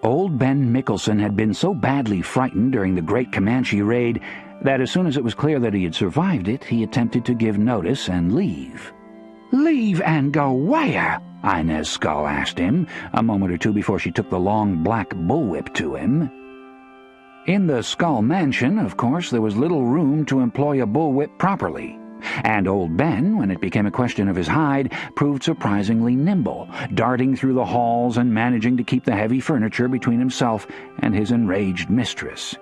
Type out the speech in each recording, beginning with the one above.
Old Ben Mickelson had been so badly frightened during the great Comanche raid that as soon as it was clear that he had survived it, he attempted to give notice and leave. "Leave and go where?" Inez Skull asked him, a moment or two before she took the long black bullwhip to him. In the Skull Mansion, of course, there was little room to employ a bullwhip properly, and old Ben, when it became a question of his hide, proved surprisingly nimble, darting through the halls and managing to keep the heavy furniture between himself and his enraged mistress.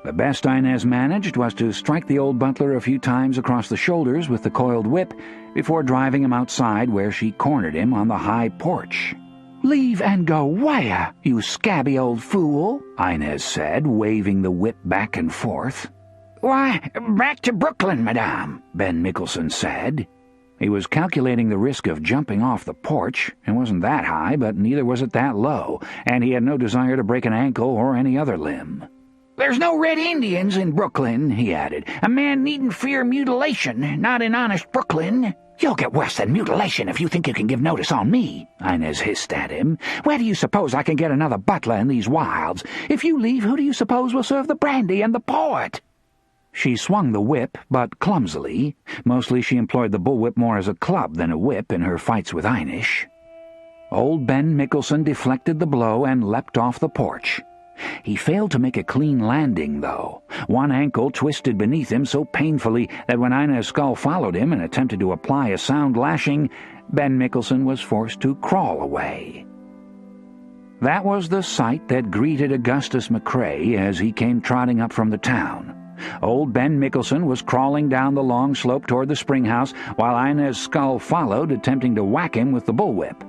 The best Inez managed was to strike the old butler a few times across the shoulders with the coiled whip before driving him outside, where she cornered him on the high porch. "Leave and go where, you scabby old fool?" Inez said, waving the whip back and forth. "Why, back to Brooklyn, madame," Ben Mickelson said. He was calculating the risk of jumping off the porch. It wasn't that high, but neither was it that low, and he had no desire to break an ankle or any other limb. "There's no Red Indians in Brooklyn," he added. "A man needn't fear mutilation, not in honest Brooklyn." "You'll get worse than mutilation if you think you can give notice on me," Inez hissed at him. "Where do you suppose I can get another butler in these wilds? If you leave, who do you suppose will serve the brandy and the port?" She swung the whip, but clumsily. Mostly she employed the bullwhip more as a club than a whip in her fights with Inish. Old Ben Mickelson deflected the blow and leapt off the porch. He failed to make a clean landing, though. One ankle twisted beneath him so painfully that when Inez Skull followed him and attempted to apply a sound lashing, Ben Mickelson was forced to crawl away. That was the sight that greeted Augustus McCrae as he came trotting up from the town. Old Ben Mickelson was crawling down the long slope toward the spring house, while Inez Skull followed, attempting to whack him with the bullwhip.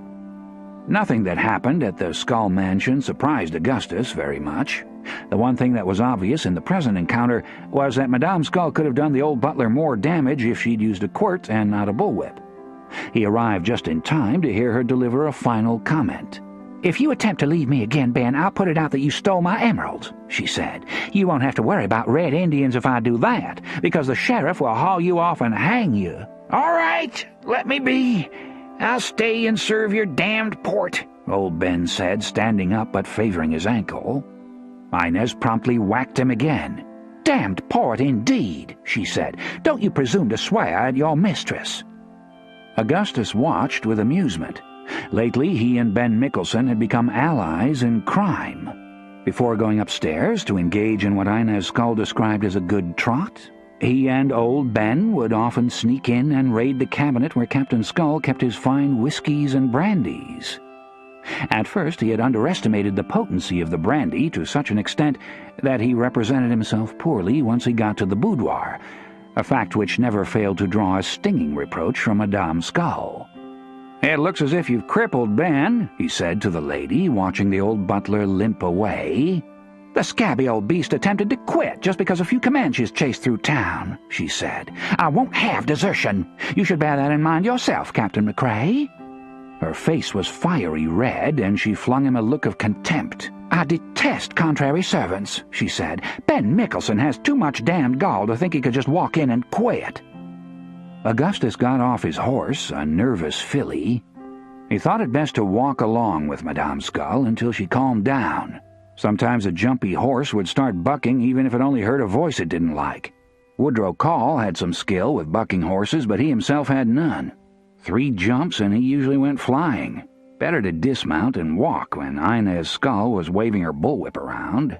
Nothing that happened at the Skull Mansion surprised Augustus very much. The one thing that was obvious in the present encounter was that Madame Skull could have done the old butler more damage if she'd used a quirt and not a bullwhip. He arrived just in time to hear her deliver a final comment. "If you attempt to leave me again, Ben, I'll put it out that you stole my emeralds," she said. "You won't have to worry about Red Indians if I do that, because the sheriff will haul you off and hang you." "All right, let me be. I'll stay and serve your damned port," old Ben said, standing up but favoring his ankle. Inez promptly whacked him again. "Damned port, indeed," she said. "Don't you presume to swear at your mistress." Augustus watched with amusement. Lately he and Ben Mickelson had become allies in crime. Before going upstairs to engage in what Inez Skull described as a good trot, he and old Ben would often sneak in and raid the cabinet where Captain Skull kept his fine whiskies and brandies. At first he had underestimated the potency of the brandy to such an extent that he represented himself poorly once he got to the boudoir, a fact which never failed to draw a stinging reproach from Madame Skull. "It looks as if you've crippled Ben," he said to the lady, watching the old butler limp away. "The scabby old beast attempted to quit just because a few Comanches chased through town," she said. "I won't have desertion. You should bear that in mind yourself, Captain McCrae." Her face was fiery red, and she flung him a look of contempt. "I detest contrary servants," she said. "Ben Mickelson has too much damned gall to think he could just walk in and quit." Augustus got off his horse, a nervous filly. He thought it best to walk along with Madame Skull until she calmed down. Sometimes a jumpy horse would start bucking even if it only heard a voice it didn't like. Woodrow Call had some skill with bucking horses, but he himself had none. 3 jumps and he usually went flying. Better to dismount and walk when Inez Skull was waving her bullwhip around.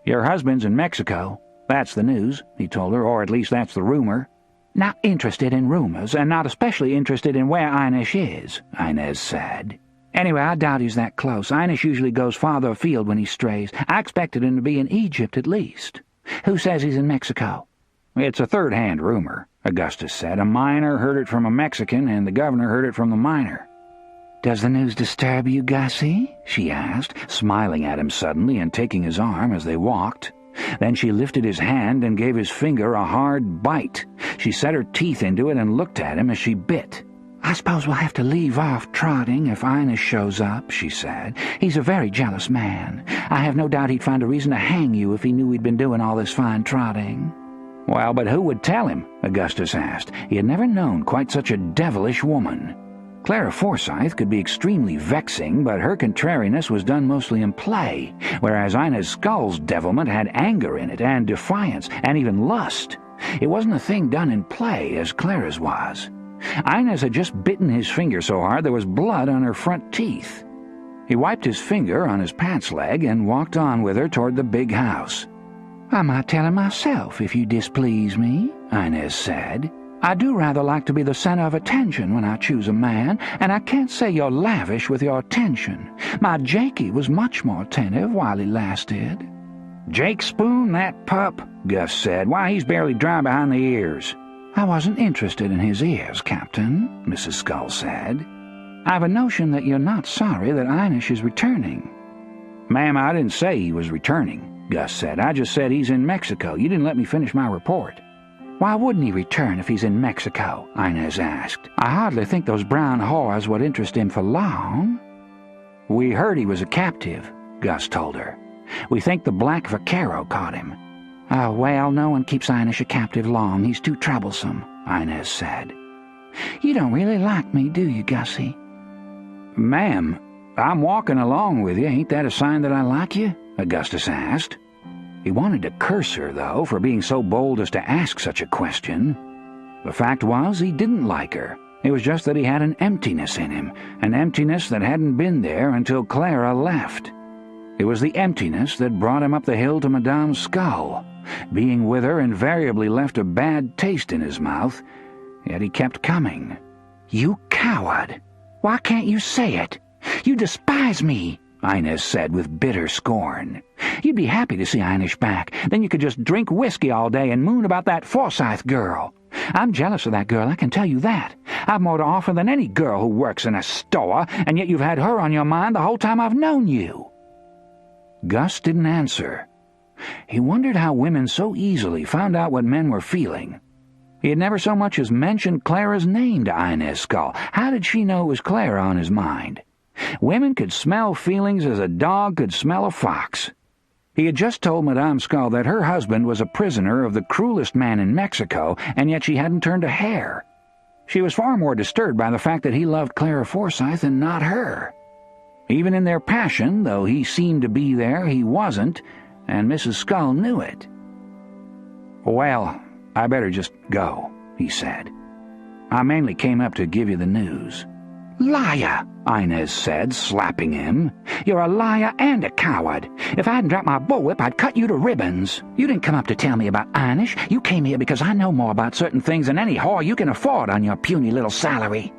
"Your husband's in Mexico. That's the news," he told her, "or at least that's the rumor." "Not interested in rumors, and not especially interested in where Inish is," Inez said. "Anyway, I doubt he's that close. Inish usually goes farther afield when he strays. I expected him to be in Egypt at least. Who says he's in Mexico?" "It's a third-hand rumor," Augustus said. "A miner heard it from a Mexican, and the governor heard it from the miner." "Does the news disturb you, Gussie?" she asked, smiling at him suddenly and taking his arm as they walked. Then she lifted his hand and gave his finger a hard bite. She set her teeth into it and looked at him as she bit. "I suppose we'll have to leave off trotting if Inish shows up," she said. "He's a very jealous man. I have no doubt he'd find a reason to hang you if he knew we'd been doing all this fine trotting." "Well, but who would tell him?" Augustus asked. He had never known quite such a devilish woman. Clara Forsythe could be extremely vexing, but her contrariness was done mostly in play, whereas Ina's skull's devilment had anger in it, and defiance, and even lust. It wasn't a thing done in play, as Clara's was. Ina's had just bitten his finger so hard there was blood on her front teeth. He wiped his finger on his pants leg and walked on with her toward the big house. "I might tell him myself, if you displease me," Inez said. "I do rather like to be the center of attention when I choose a man, and I can't say you're lavish with your attention. My Jakey was much more attentive while he lasted." "Jake Spoon, that pup?" Gus said. "Why, he's barely dry behind the ears." "I wasn't interested in his ears, Captain," Mrs. Skull said. "I've a notion that you're not sorry that Inish is returning." "Ma'am, I didn't say he was returning," Gus said. "I just said he's in Mexico. You didn't let me finish my report." "Why wouldn't he return if he's in Mexico?" Inez asked. "I hardly think those brown whores would interest him for long." "We heard he was a captive," Gus told her. "We think the black vaquero caught him." "Oh, well, no one keeps Inish a captive long. He's too troublesome," Inez said. "You don't really like me, do you, Gussie?" "Ma'am, I'm walking along with you. Ain't that a sign that I like you?" Augustus asked. He wanted to curse her, though, for being so bold as to ask such a question. The fact was, he didn't like her. It was just that he had an emptiness in him, an emptiness that hadn't been there until Clara left. It was the emptiness that brought him up the hill to Madame's skull. Being with her invariably left a bad taste in his mouth, yet he kept coming. "You coward! Why can't you say it? You despise me!" Inez said with bitter scorn. "You'd be happy to see Inish back. Then you could just drink whiskey all day and moon about that Forsythe girl. I'm jealous of that girl, I can tell you that. I've more to offer than any girl who works in a store, and yet you've had her on your mind the whole time I've known you." Gus didn't answer. He wondered how women so easily found out what men were feeling. He had never so much as mentioned Clara's name to Inez Skull. How did she know it was Clara on his mind? Women could smell feelings as a dog could smell a fox. He had just told Madame Skull that her husband was a prisoner of the cruelest man in Mexico, and yet she hadn't turned a hair. She was far more disturbed by the fact that he loved Clara Forsythe and not her. Even in their passion, though he seemed to be there, he wasn't, and Mrs. Skull knew it. "Well, I better just go," he said. "I mainly came up to give you the news." "Liar!" Inez said, slapping him. "You're a liar and a coward. If I hadn't dropped my bullwhip, I'd cut you to ribbons. You didn't come up to tell me about Inish. You came here because I know more about certain things than any whore you can afford on your puny little salary."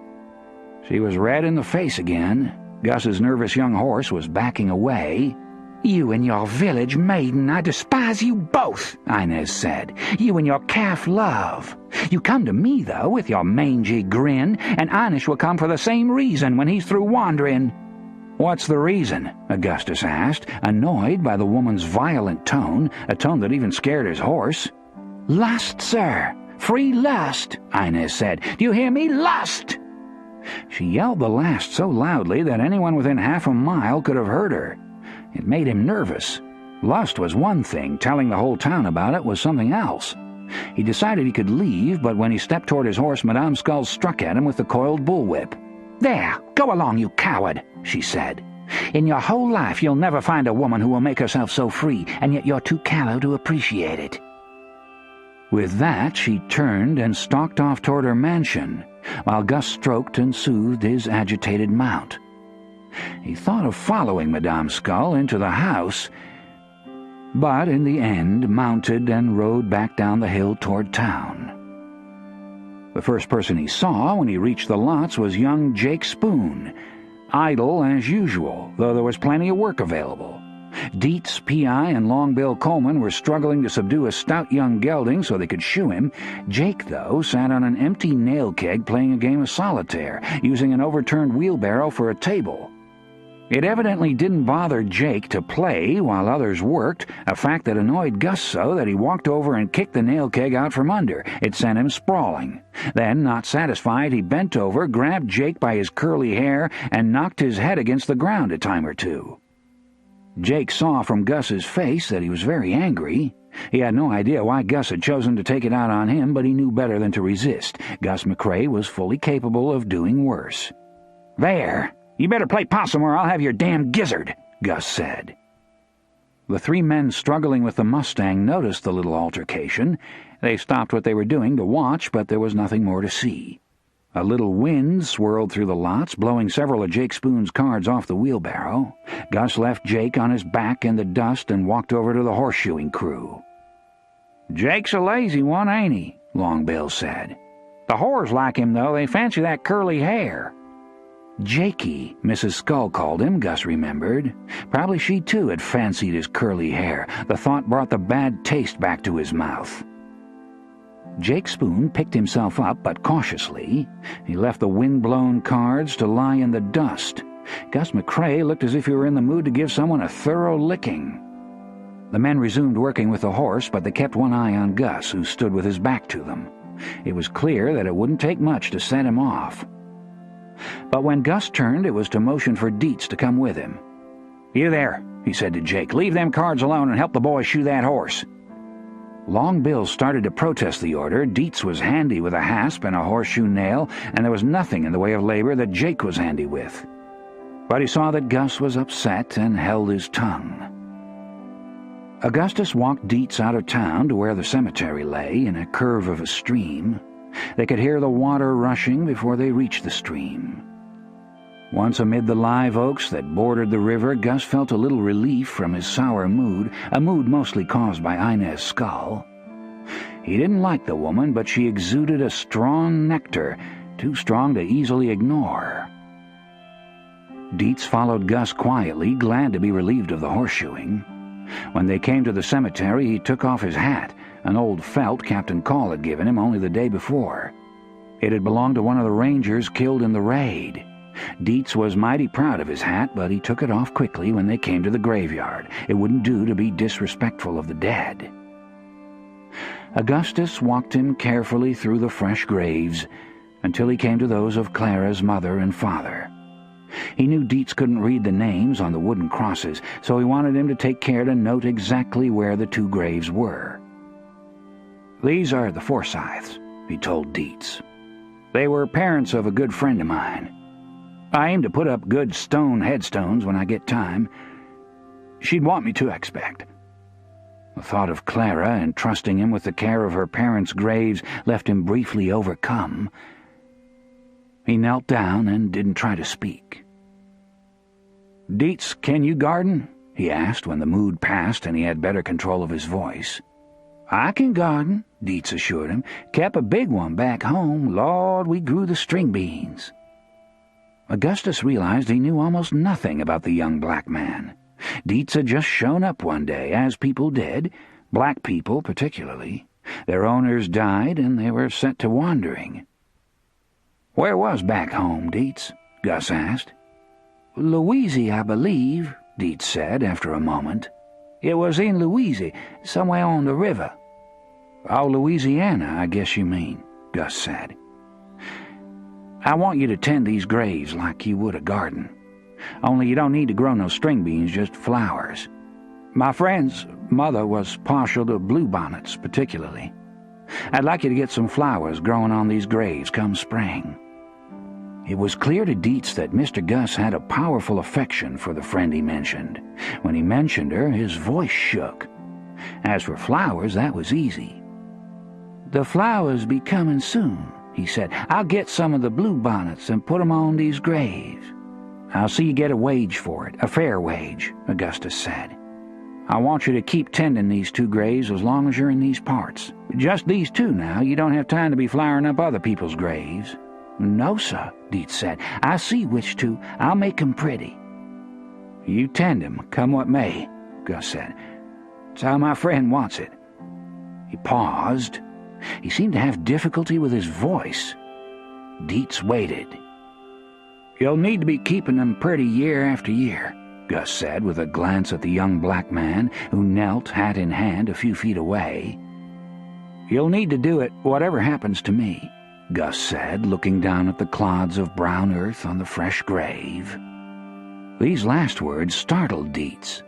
She was red in the face again. Gus's nervous young horse was backing away. "You and your village maiden, I despise you both," Inez said. "You and your calf love. You come to me, though, with your mangy grin, and Inish will come for the same reason when he's through wandering." "What's the reason?" Augustus asked, annoyed by the woman's violent tone, a tone that even scared his horse. "Lust, sir. Free lust," Inez said. "Do you hear me? Lust!" She yelled the last so loudly that anyone within half a mile could have heard her. It made him nervous. Lust was one thing, telling the whole town about it was something else. He decided he could leave, but when he stepped toward his horse, Madame Skull struck at him with the coiled bullwhip. "There, go along, you coward," she said. "In your whole life you'll never find a woman who will make herself so free, and yet you're too callow to appreciate it." With that, she turned and stalked off toward her mansion, while Gus stroked and soothed his agitated mount. He thought of following Madame Skull into the house, but in the end mounted and rode back down the hill toward town. The first person he saw when he reached the lots was young Jake Spoon, idle as usual, though there was plenty of work available. Dietz, P.I., and Long Bill Coleman were struggling to subdue a stout young gelding so they could shoe him. Jake, though, sat on an empty nail keg playing a game of solitaire, using an overturned wheelbarrow for a table. It evidently didn't bother Jake to play while others worked, a fact that annoyed Gus so that he walked over and kicked the nail keg out from under. It sent him sprawling. Then, not satisfied, he bent over, grabbed Jake by his curly hair, and knocked his head against the ground a time or two. Jake saw from Gus's face that he was very angry. He had no idea why Gus had chosen to take it out on him, but he knew better than to resist. Gus McCrae was fully capable of doing worse. "There, you better play possum or I'll have your damn gizzard," Gus said. The 3 men struggling with the Mustang noticed the little altercation. They stopped what they were doing to watch, but there was nothing more to see. A little wind swirled through the lots, blowing several of Jake Spoon's cards off the wheelbarrow. Gus left Jake on his back in the dust and walked over to the horseshoeing crew. "Jake's a lazy one, ain't he?" Long Bill said. "The whores like him, though. They fancy that curly hair." Jakey, Mrs. Skull called him, Gus remembered. Probably she, too, had fancied his curly hair. The thought brought the bad taste back to his mouth. Jake Spoon picked himself up, but cautiously. He left the wind-blown cards to lie in the dust. Gus McCrae looked as if he were in the mood to give someone a thorough licking. The men resumed working with the horse, but they kept one eye on Gus, who stood with his back to them. It was clear that it wouldn't take much to set him off. But when Gus turned, it was to motion for Dietz to come with him. "You there," he said to Jake. "Leave them cards alone and help the boys shoe that horse." Long Bill started to protest the order. Dietz was handy with a hasp and a horseshoe nail, and there was nothing in the way of labor that Jake was handy with. But he saw that Gus was upset and held his tongue. Augustus walked Dietz out of town to where the cemetery lay, in a curve of a stream. They could hear the water rushing before they reached the stream. Once amid the live oaks that bordered the river, Gus felt a little relief from his sour mood, a mood mostly caused by Inez Skull. He didn't like the woman, but she exuded a strong nectar, too strong to easily ignore. Dietz followed Gus quietly, glad to be relieved of the horseshoeing. When they came to the cemetery, he took off his hat, an old felt Captain Call had given him only the day before. It had belonged to one of the rangers killed in the raid. Dietz was mighty proud of his hat, but he took it off quickly when they came to the graveyard. It wouldn't do to be disrespectful of the dead. Augustus walked him carefully through the fresh graves until he came to those of Clara's mother and father. He knew Dietz couldn't read the names on the wooden crosses, so he wanted him to take care to note exactly where the 2 graves were. "These are the Forsythes," he told Dietz. "They were parents of a good friend of mine. I aim to put up good stone headstones when I get time. She'd want me to, I expect." The thought of Clara entrusting him with the care of her parents' graves left him briefly overcome. He knelt down and didn't try to speak. "Dietz, can you garden?" he asked when the mood passed and he had better control of his voice. "I can garden," Dietz assured him. "Kept a big one back home. Lord, we grew the string beans." Augustus realized he knew almost nothing about the young black man. Dietz had just shown up one day, as people did, black people particularly. Their owners died, and they were set to wandering. "Where was back home, Dietz?" Gus asked. "Louisy, I believe," Dietz said after a moment. "It was in Louisy, somewhere on the river." "Oh, Louisiana, I guess you mean," Gus said. "I want you to tend these graves like you would a garden. Only you don't need to grow no string beans, just flowers. My friend's mother was partial to bluebonnets, particularly. I'd like you to get some flowers growing on these graves come spring." It was clear to Dietz that Mr. Gus had a powerful affection for the friend he mentioned. When he mentioned her, his voice shook. As for flowers, that was easy. "The flowers be coming soon," he said. "I'll get some of the bluebonnets and put 'em on these graves." "I'll see you get a wage for it, a fair wage," Augustus said. "I want you to keep tending these 2 graves as long as you're in these parts. Just these 2 now. You don't have time to be flowering up other people's graves." "No, sir," Dietz said. "I see which 2. I'll make 'em pretty." "You tend 'em, come what may," Gus said. "It's how my friend wants it." He paused. He seemed to have difficulty with his voice. Dietz waited. "You'll need to be keeping them pretty year after year," Gus said with a glance at the young black man who knelt, hat in hand, a few feet away. "You'll need to do it whatever happens to me," Gus said, looking down at the clods of brown earth on the fresh grave. These last words startled Dietz.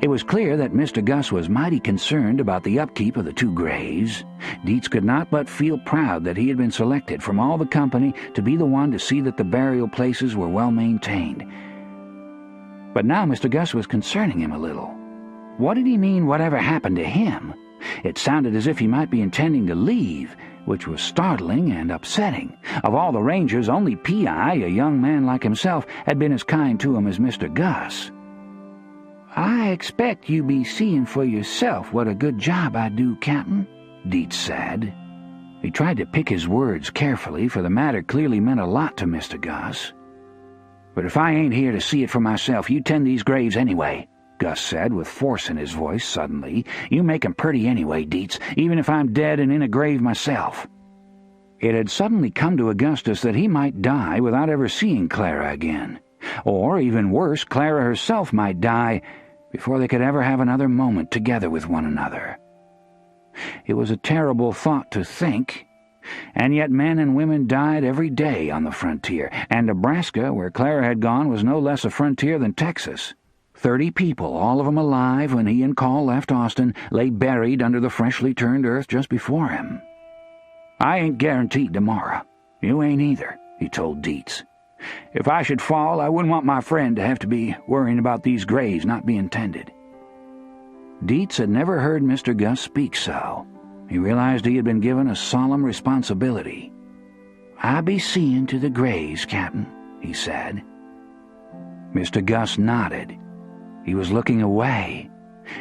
It was clear that Mr. Gus was mighty concerned about the upkeep of the two graves. Dietz could not but feel proud that he had been selected from all the company to be the one to see that the burial places were well maintained. But now Mr. Gus was concerning him a little. What did he mean, whatever happened to him? It sounded as if he might be intending to leave, which was startling and upsetting. Of all the rangers, only P.I., a young man like himself, had been as kind to him as Mr. Gus. "I expect you be seeing for yourself what a good job I do, Captain," Dietz said. He tried to pick his words carefully, for the matter clearly meant a lot to Mr. Gus. "But if I ain't here to see it for myself, you tend these graves anyway," Gus said, with force in his voice suddenly. "You make 'em pretty anyway, Dietz, even if I'm dead and in a grave myself." It had suddenly come to Augustus that he might die without ever seeing Clara again. Or, even worse, Clara herself might die before they could ever have another moment together with one another. It was a terrible thought to think, and yet men and women died every day on the frontier, and Nebraska, where Clara had gone, was no less a frontier than Texas. 30 people, all of them alive when he and Call left Austin, lay buried under the freshly turned earth just before him. "I ain't guaranteed tomorrow. You ain't either," he told Dietz. "If I should fall, I wouldn't want my friend to have to be worrying about these graves not being tended." Dietz had never heard Mr. Gus speak so. He realized he had been given a solemn responsibility. "I be seeing to the graves, Captain," he said. Mr. Gus nodded. He was looking away.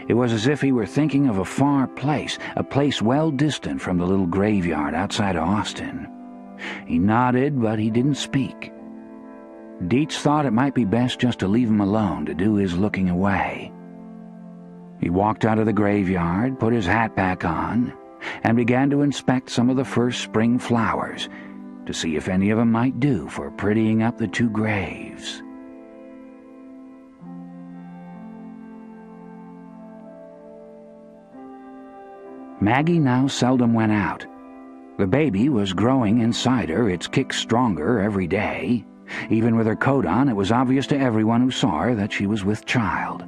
It was as if he were thinking of a far place, a place well distant from the little graveyard outside of Austin. He nodded, but he didn't speak. Dietz thought it might be best just to leave him alone to do his looking away. He walked out of the graveyard, put his hat back on, and began to inspect some of the first spring flowers to see if any of them might do for prettying up the two graves. Maggie now seldom went out. The baby was growing inside her, its kicks stronger every day. Even with her coat on, it was obvious to everyone who saw her that she was with child.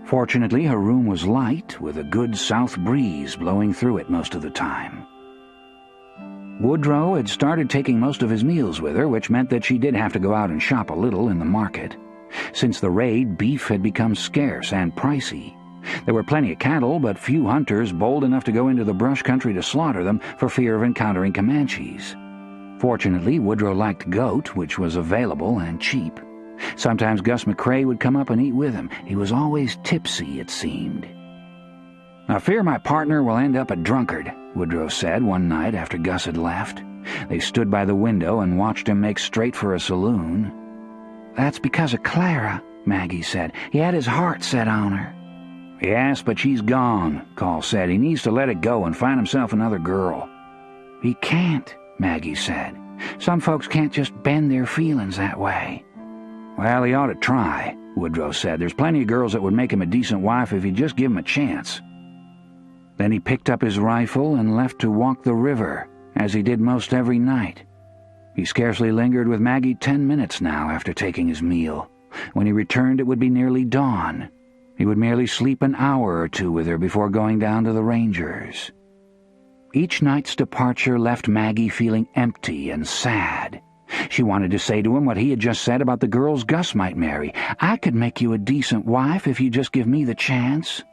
Fortunately, her room was light, with a good south breeze blowing through it most of the time. Woodrow had started taking most of his meals with her, which meant that she did have to go out and shop a little in the market. Since the raid, beef had become scarce and pricey. There were plenty of cattle, but few hunters bold enough to go into the brush country to slaughter them for fear of encountering Comanches. Fortunately, Woodrow liked goat, which was available and cheap. Sometimes Gus McCrae would come up and eat with him. He was always tipsy, it seemed. "I fear my partner will end up a drunkard," Woodrow said one night after Gus had left. They stood by the window and watched him make straight for a saloon. "That's because of Clara," Maggie said. "He had his heart set on her." "Yes, but she's gone," Call said. "He needs to let it go and find himself another girl." "He can't," Maggie said. "Some folks can't just bend their feelings that way." "Well, he ought to try," Woodrow said. "There's plenty of girls that would make him a decent wife if he'd just give him a chance." Then he picked up his rifle and left to walk the river, as he did most every night. He scarcely lingered with Maggie 10 minutes now after taking his meal. When he returned, it would be nearly dawn. He would merely sleep an hour or two with her before going down to the Rangers. Each night's departure left Maggie feeling empty and sad. She wanted to say to him what he had just said about the girls Gus might marry. "I could make you a decent wife if you just give me the chance."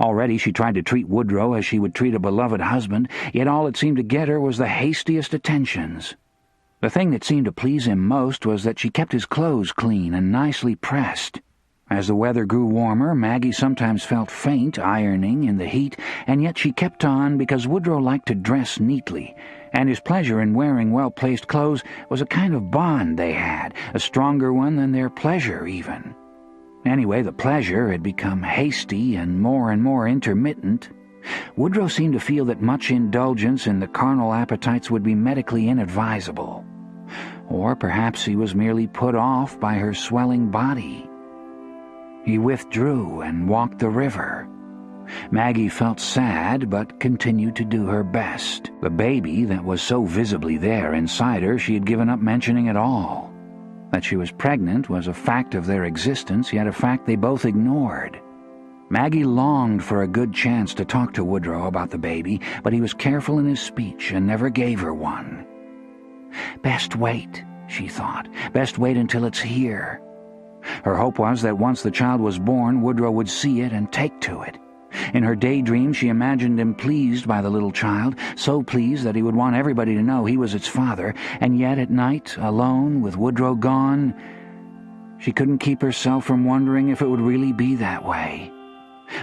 Already she tried to treat Woodrow as she would treat a beloved husband, yet all it seemed to get her was the hastiest attentions. The thing that seemed to please him most was that she kept his clothes clean and nicely pressed. As the weather grew warmer, Maggie sometimes felt faint ironing in the heat, and yet she kept on because Woodrow liked to dress neatly, and his pleasure in wearing well-placed clothes was a kind of bond they had, a stronger one than their pleasure even. Anyway, the pleasure had become hasty and more intermittent. Woodrow seemed to feel that much indulgence in the carnal appetites would be medically inadvisable. Or perhaps he was merely put off by her swelling body. He withdrew and walked the river. Maggie felt sad, but continued to do her best. The baby that was so visibly there inside her she had given up mentioning at all. That she was pregnant was a fact of their existence, yet a fact they both ignored. Maggie longed for a good chance to talk to Woodrow about the baby, but he was careful in his speech and never gave her one. "Best wait," she thought. "Best wait until it's here." Her hope was that once the child was born, Woodrow would see it and take to it. In her daydream, she imagined him pleased by the little child, so pleased that he would want everybody to know he was its father, and yet at night, alone, with Woodrow gone, she couldn't keep herself from wondering if it would really be that way.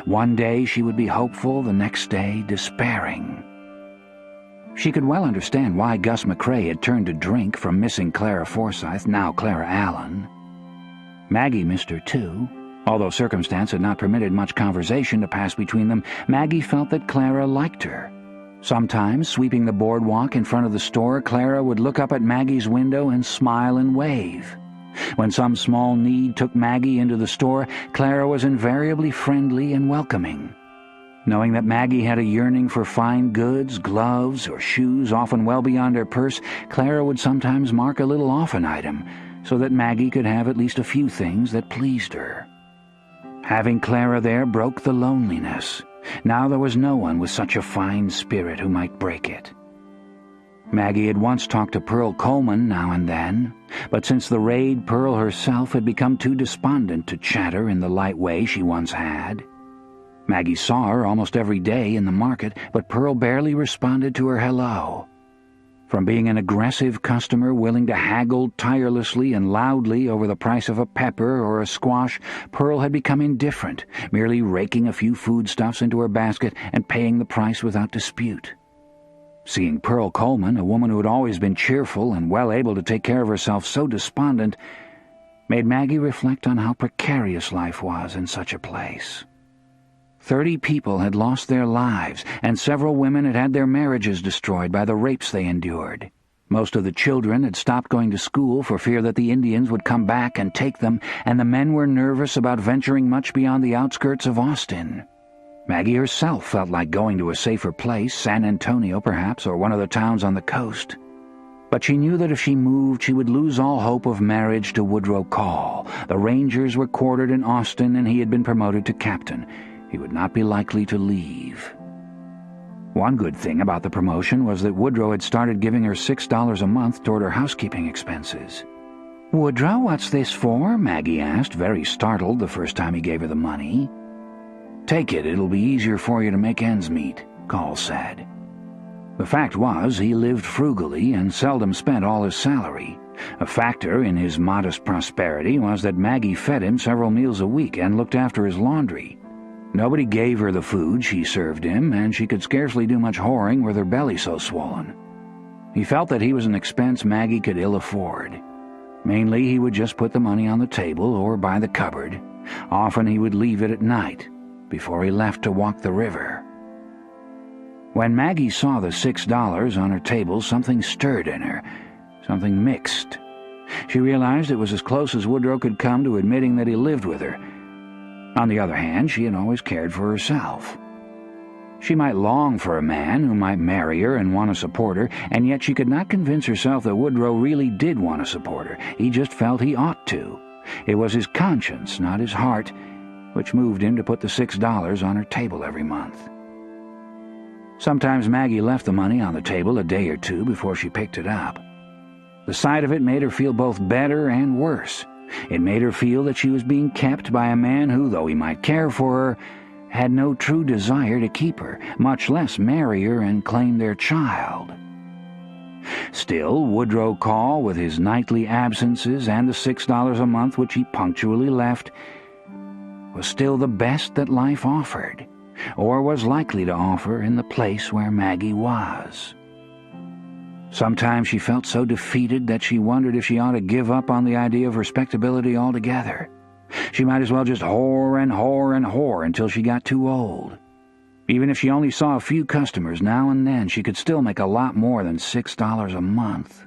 One day she would be hopeful, the next day despairing. She could well understand why Gus McCrae had turned to drink from missing Clara Forsythe, now Clara Allen. Maggie missed her too. Although circumstance had not permitted much conversation to pass between them, Maggie felt that Clara liked her. Sometimes, sweeping the boardwalk in front of the store, Clara would look up at Maggie's window and smile and wave. When some small need took Maggie into the store, Clara was invariably friendly and welcoming. Knowing that Maggie had a yearning for fine goods, gloves, or shoes often well beyond her purse, Clara would sometimes mark a little off an item, so that Maggie could have at least a few things that pleased her. Having Clara there broke the loneliness. Now there was no one with such a fine spirit who might break it. Maggie had once talked to Pearl Coleman now and then, but since the raid, Pearl herself had become too despondent to chatter in the light way she once had. Maggie saw her almost every day in the market, but Pearl barely responded to her hello. From being an aggressive customer willing to haggle tirelessly and loudly over the price of a pepper or a squash, Pearl had become indifferent, merely raking a few foodstuffs into her basket and paying the price without dispute. Seeing Pearl Coleman, a woman who had always been cheerful and well able to take care of herself, so despondent, made Maggie reflect on how precarious life was in such a place. 30 people had lost their lives, and several women had had their marriages destroyed by the rapes they endured. Most of the children had stopped going to school for fear that the Indians would come back and take them, and the men were nervous about venturing much beyond the outskirts of Austin. Maggie herself felt like going to a safer place, San Antonio perhaps, or one of the towns on the coast. But she knew that if she moved, she would lose all hope of marriage to Woodrow Call. The Rangers were quartered in Austin, and he had been promoted to captain. He would not be likely to leave. One good thing about the promotion was that Woodrow had started giving her $6 a month toward her housekeeping expenses. "Woodrow, what's this for?" Maggie asked, very startled the first time he gave her the money. "Take it, it'll be easier for you to make ends meet," Call said. The fact was, he lived frugally and seldom spent all his salary. A factor in his modest prosperity was that Maggie fed him several meals a week and looked after his laundry. Nobody gave her the food she served him, and she could scarcely do much whoring with her belly so swollen. He felt that he was an expense Maggie could ill afford. Mainly he would just put the money on the table or by the cupboard. Often he would leave it at night, before he left to walk the river. When Maggie saw the $6 on her table, something stirred in her, something mixed. She realized it was as close as Woodrow could come to admitting that he lived with her. On the other hand, she had always cared for herself. She might long for a man who might marry her and want to support her, and yet she could not convince herself that Woodrow really did want to support her. He just felt he ought to. It was his conscience, not his heart, which moved him to put the $6 on her table every month. Sometimes Maggie left the money on the table a day or two before she picked it up. The sight of it made her feel both better and worse. It made her feel that she was being kept by a man who, though he might care for her, had no true desire to keep her, much less marry her and claim their child. Still, Woodrow Call, with his nightly absences and the $6 a month which he punctually left, was still the best that life offered, or was likely to offer in the place where Maggie was. Sometimes she felt so defeated that she wondered if she ought to give up on the idea of respectability altogether. She might as well just whore and whore and whore until she got too old. Even if she only saw a few customers now and then, she could still make a lot more than $6 a month.